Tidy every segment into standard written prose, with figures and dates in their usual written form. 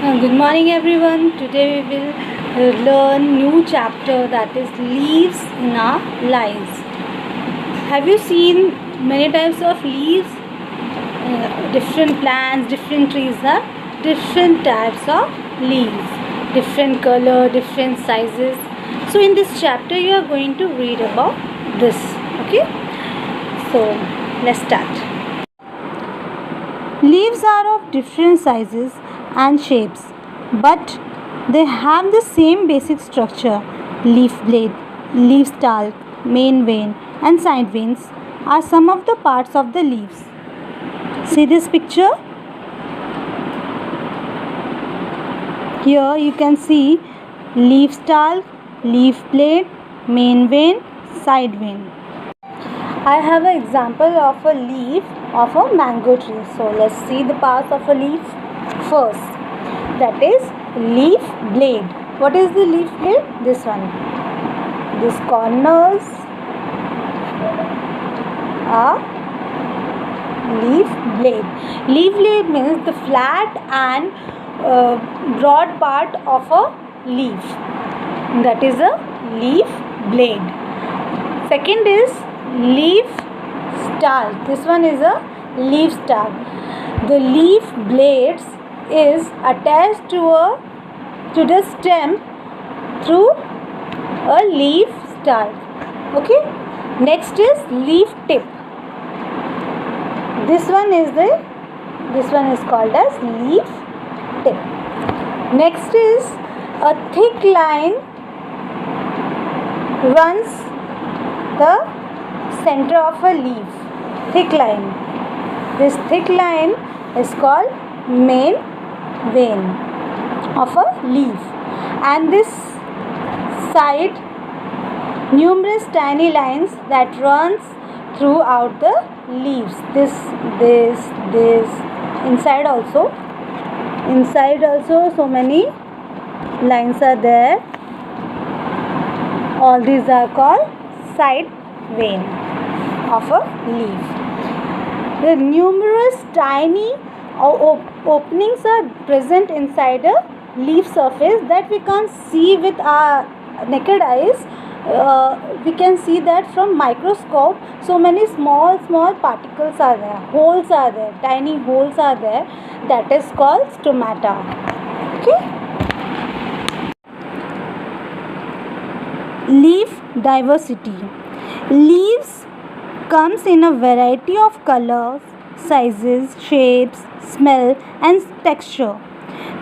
Good morning everyone. Today we will learn new chapter that is leaves in our lives. Have you seen many types of leaves? Different plants, different trees have different types of leaves, different color, different sizes. So in this chapter you are going to read about this. Okay, so let's start. Leaves are of different sizes and shapes, but they have the same basic structure. Leaf blade, leaf stalk, main vein, and side veins are some of the parts of the leaves. See this picture? Here you can see leaf stalk, leaf blade, main vein, side vein. I have an example of a leaf of a mango tree. So let's see the parts of a leaf first. That is leaf blade. What is the leaf blade? This one. These corners are leaf blade. Leaf blade means the flat and broad part of a leaf. That is a leaf blade. Second is leaf stalk. This one is a leaf stalk. The leaf blades is attached to the stem through a leaf stalk. Okay. Next is leaf tip. This one is called as leaf tip. Next is a thick line runs the center of a leaf. Thick line. This thick line is called main vein of a leaf, and this side numerous tiny lines that runs throughout the leaves. This inside also so many lines are there. All these are called side vein of a leaf. The numerous tiny openings are present inside a leaf surface that we can't see with our naked eyes. We can see that from microscope. So many small particles are there, holes are there, tiny holes are there. That is called stomata. Okay. Leaf diversity. Leaves comes in a variety of colors, sizes, shapes, smell and texture.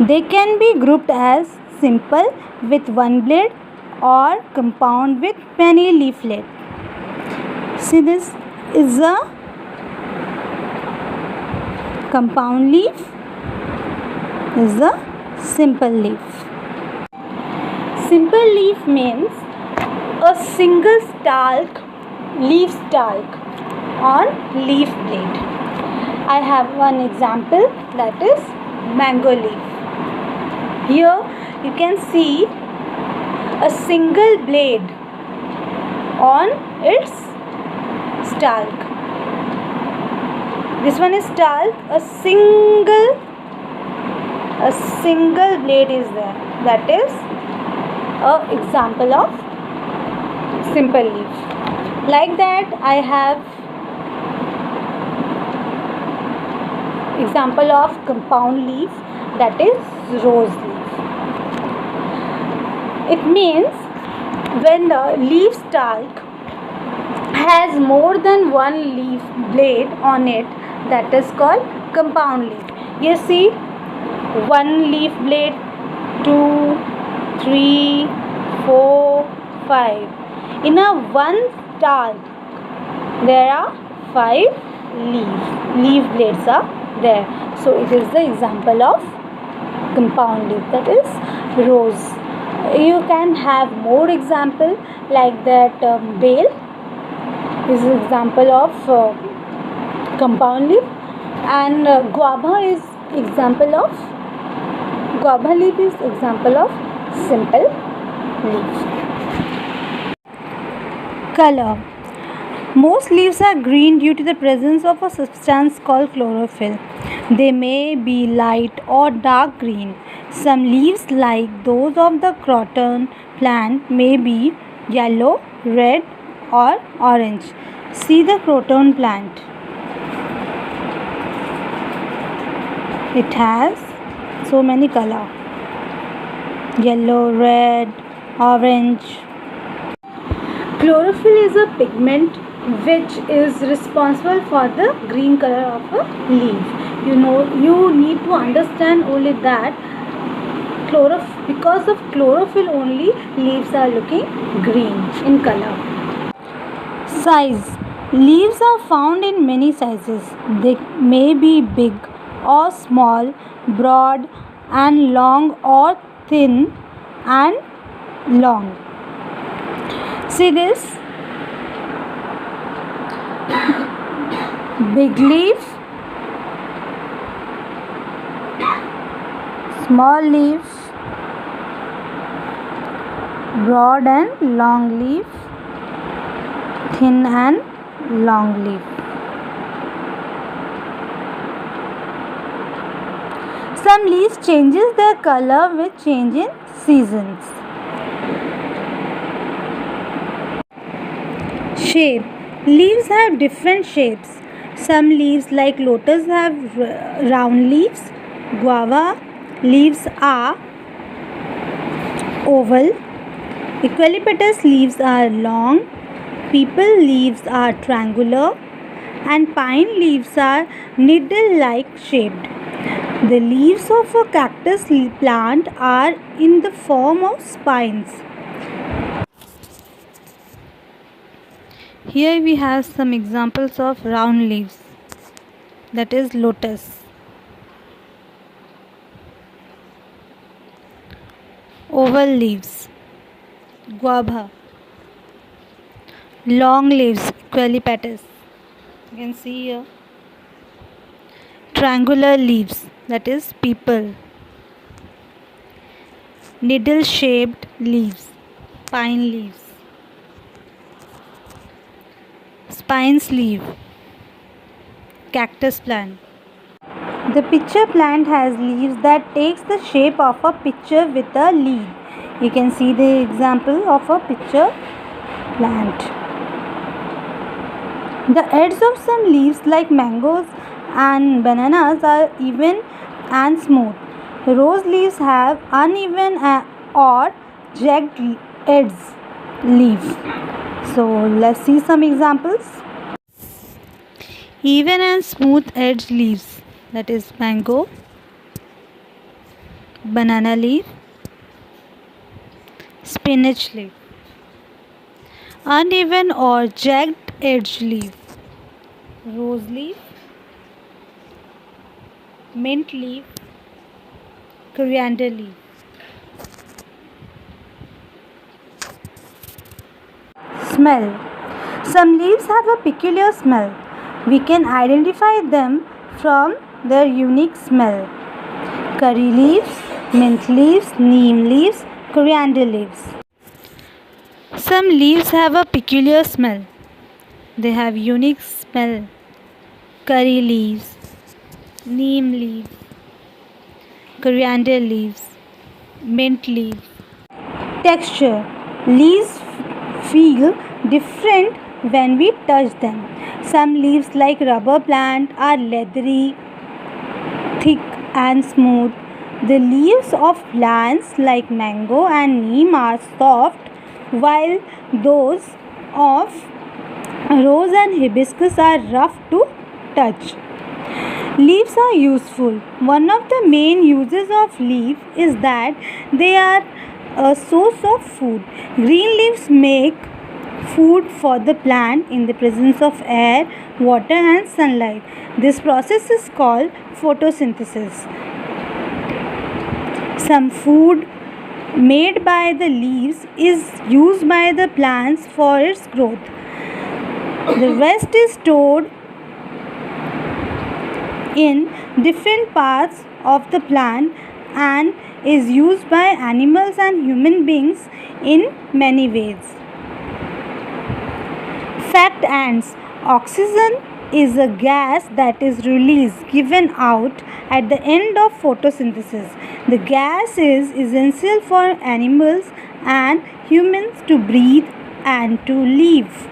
They can be grouped as simple with one blade or compound with many leaflets. See, this is a compound leaf. This is a simple leaf. Simple leaf means a single leaf stalk on leaf blade. I have one example, that is mango leaf. Here you can see a single blade on its stalk. This one is stalk. A single blade is there. That is an example of simple leaf. Like that, I have example of compound leaf, that is rose leaf. It means when the leaf stalk has more than one leaf blade on it, that is called compound leaf. You see, one leaf blade, 2, 3, 4, 5. In a one stalk, there are 5 leaf blades are there. So it is the example of compound leaf, that is rose. You can have more example like that. Bale is an example of compound leaf, and guava leaf is example of simple leaf. Color. Most leaves are green due to the presence of a substance called chlorophyll. They may be light or dark green. Some leaves, like those of the croton plant, may be yellow, red, or orange. See the croton plant. It has so many colors: yellow, red, orange. Chlorophyll is a pigment which is responsible for the green color of a leaf. You need to understand only that because of chlorophyll only leaves are looking green in color. Size. Leaves are found in many sizes. They may be big or small, broad and long, or thin and long. See this? Big leaf, small leaf, broad and long leaf, thin and long leaf. Some leaves changes their color with change in seasons. Shape. Leaves have different shapes. Some leaves like lotus have round leaves. Guava leaves are oval. Eucalyptus leaves are long. Peepal leaves are triangular. And pine leaves are needle-like shaped. The leaves of a cactus plant are in the form of spines. Here we have some examples of round leaves, that is lotus. Oval leaves, guava. Long leaves, eucalyptus. You can see here. Triangular leaves, that is peepal. Needle shaped leaves, pine leaves. Spines leaf, cactus plant. The pitcher plant has leaves that takes the shape of a pitcher with a lead. You can see the example of a pitcher plant. The ends of some leaves like mangoes and bananas are even and smooth. Rose leaves have uneven or jagged edges leaf. So let's see some examples. Even and smooth edged leaves, that is mango, banana leaf, spinach leaf. Uneven or jagged edged leaf, rose leaf, mint leaf, coriander leaf. Smell. Some leaves have a peculiar smell. We can identify them from their unique smell. Curry leaves, mint leaves, neem leaves, coriander leaves. Some leaves have a peculiar smell. They have unique smell. Curry leaves, neem leaves, coriander leaves, mint leaves. Texture. Leaves feel different when we touch them. Some leaves like rubber plant are leathery, thick and smooth. The leaves of plants like mango and neem are soft, while those of rose and hibiscus are rough to touch. Leaves are useful. One of the main uses of leaf is that they are a source of food. Green leaves make food for the plant in the presence of air, water and sunlight. This process is called photosynthesis. Some food made by the leaves is used by the plants for its growth. The rest is stored in different parts of the plant and is used by animals and human beings in many ways. Fact ends. Oxygen is a gas that is released, given out at the end of photosynthesis. The gas is essential for animals and humans to breathe and to live.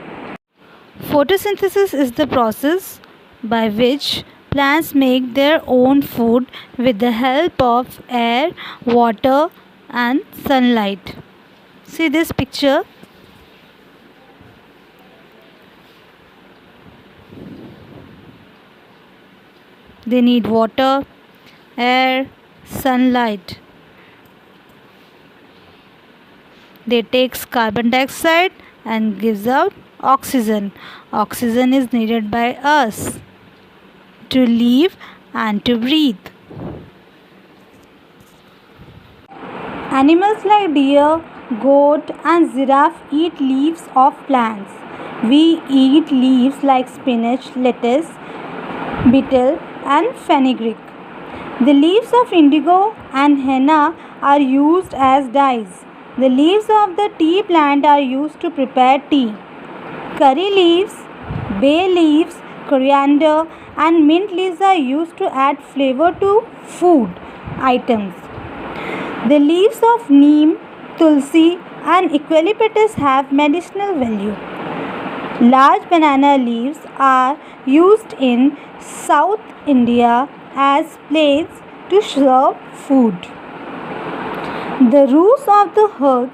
Photosynthesis is the process by which plants make their own food with the help of air, water, and sunlight. See this picture. They need water, air, sunlight. They takes carbon dioxide and gives out oxygen. Oxygen is needed by us to live and to breathe. Animals like deer, goat and giraffe eat leaves of plants. We eat leaves like spinach, lettuce, betel and fenugreek. The leaves of indigo and henna are used as dyes. The leaves of the tea plant are used to prepare tea. Curry leaves, bay leaves, coriander and mint leaves are used to add flavor to food items. The leaves of neem, tulsi and eucalyptus have medicinal value. Large banana leaves are used in South India as plates to serve food. The roots of the herb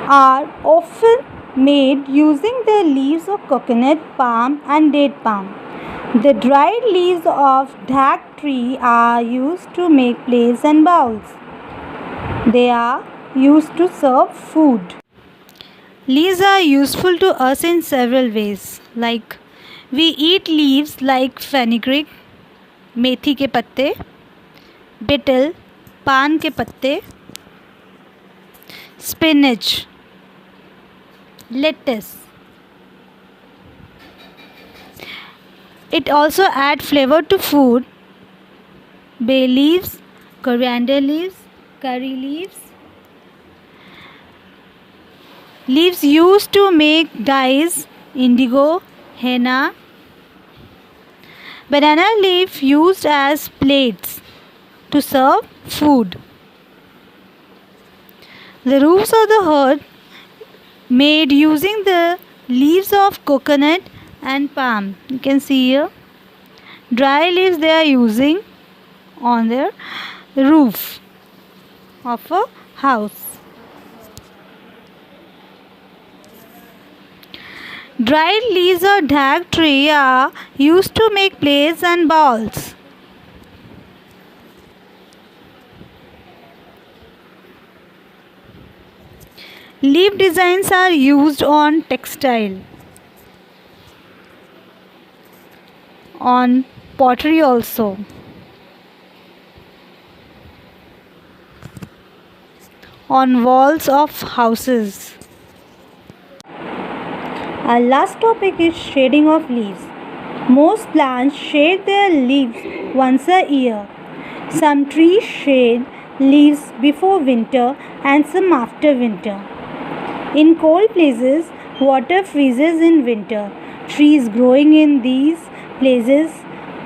are often made using the leaves of coconut, palm and date palm. The dried leaves of dhak tree are used to make plates and bowls. They are used to serve food. Leaves are useful to us in several ways, like we eat leaves like fenugreek, मेथी के पत्ते, betel, पान के पत्ते, spinach, lettuce. It also adds flavor to food. Bay leaves, coriander leaves, curry leaves. Leaves used to make dyes, indigo, henna. Banana leaf used as plates to serve food. The roots of the herb made using the leaves of coconut and palm. You can see here. Dry leaves they are using on their roof of a house. Dried leaves of dhak tree are used to make plates and bowls. Leaf designs are used on textile, on pottery also. On walls of houses. Our last topic is shading of leaves. Most plants shade their leaves once a year. Some trees shade leaves before winter and some after winter. In cold places, water freezes in winter. Trees growing in these places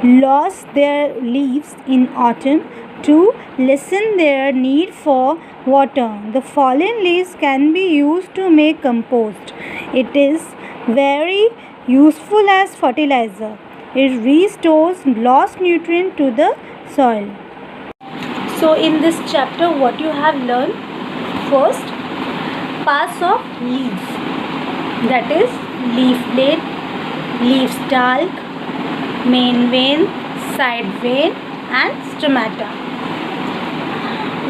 lose their leaves in autumn to lessen their need for water. The fallen leaves can be used to make compost. It is very useful as fertilizer. It restores lost nutrient to the soil. So in this chapter what you have learned? First, parts of leaf, that is leaf blade, leaf stalk, main vein, side vein and stomata.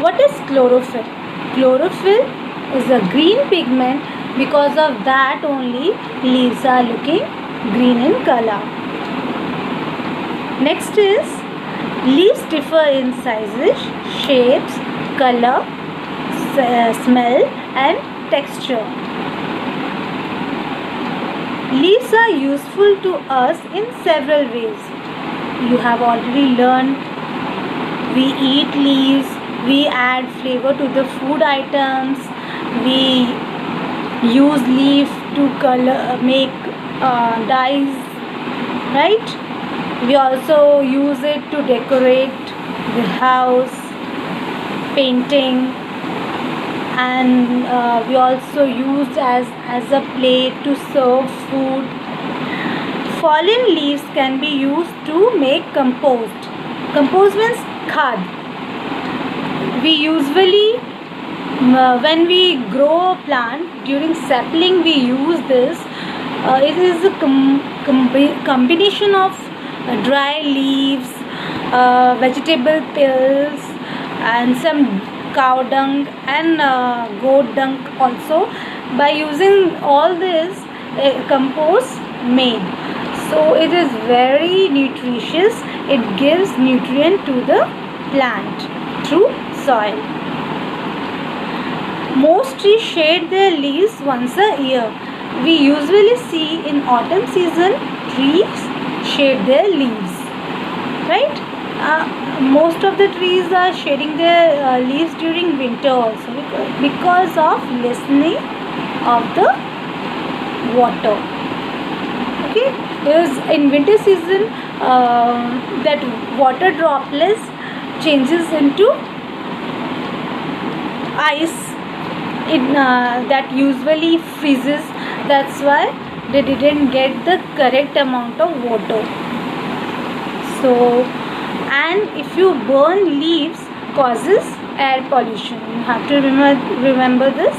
What is chlorophyll? Chlorophyll is a green pigment. Because of that only leaves are looking green in color. Next is leaves differ in sizes, shapes, color, smell and texture. Leaves are useful to us in several ways. You have already learned we eat leaves, we add flavor to the food items, we use leaf to color, make dyes, right? We also use it to decorate the house, painting, and we also use as a plate to serve food. Fallen leaves can be used to make compost. Compost means khad. We usually when we grow a plant during sapling we use this. It is a combination of dry leaves, vegetable peels, and some cow dung and goat dung also. By using all this, compost made. So it is very nutritious. It gives nutrient to the plant through soil. Most trees shed their leaves once a year. We usually see in autumn season trees shed their leaves, right? Most of the trees are shedding their leaves during winter also because of lessening of the water. Okay, because in winter season that water droplets changes into ice. That usually freezes. That's why they didn't get the correct amount of water. So, and if you burn leaves causes air pollution. You have to remember this.